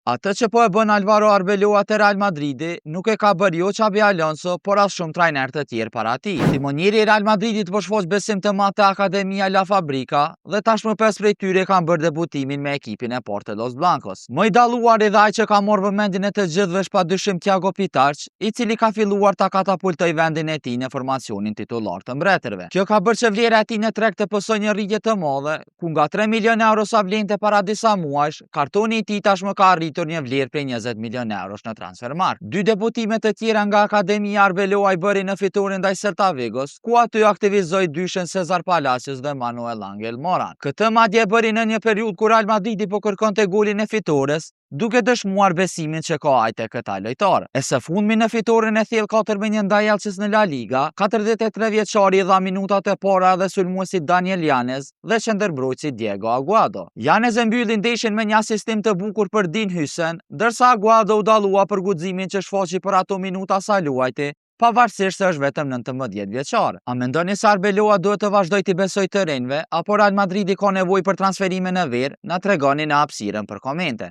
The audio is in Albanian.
Atë që po e bën Alvaro Arbeloa te Real Madridi nuk e ka bërë jo Xabi Alonso, por as shumë trajner të tjerë para tij. Timonieri i Real Madridit po shfaq besim të madh te Akademia La Fabrica dhe tashmë 5 prej tyre kanë bërë debutimin me ekipin e Porto Los Blancos. Më i dalluar edhe ai që ka marrë vëmendjen e të gjithëve është padyshim Thiago Pitach, i cili ka filluar ta katapultoj vendin e tij në formacionin titullar të mbretërve. Kjo ka bërë që vlera e tij në treg të pësojë një rritje të madhe, ku nga 3 milion euro sa vlente para disa muajsh, kartoni i tij tashmë ka një vlerë prej 20 milion eurosh në Transfermarkt. 2 debutime të tjera nga Akademia Arbeloa i bëri në fitoren ndaj Celta Vigos, ku aty aktivizoi dyshën Cesar Palacios dhe Manuel Angel Moran. Këtë madje e bëri në një periudhë kur Real Madridi po kërkonte golin e fitores, duke dëshmuar besimin që ka ai te këta lojtar. E së fundmi në fitoren e thellë 4-1 ndaj Elches në La Liga, 43 vjeçari dha minutat e para edhe sulmuesi Daniel Yanez dhe qendërmbrojtësi Diego Aguado. Yanez e mbylli ndeshjen me një asistim të bukur për Dean Huijsen, ndërsa Aguado u dallua për guximin që shfaqi për ato minuta sa luajti, pavarësisht se është vetëm 19 vjeçar. A mendoni se Arbeloa duhet të vazhdojë të besojë të rinjve, apo Real Madridi ka nevojë për transferime në verë? Na tregoni në hapësirën për komente.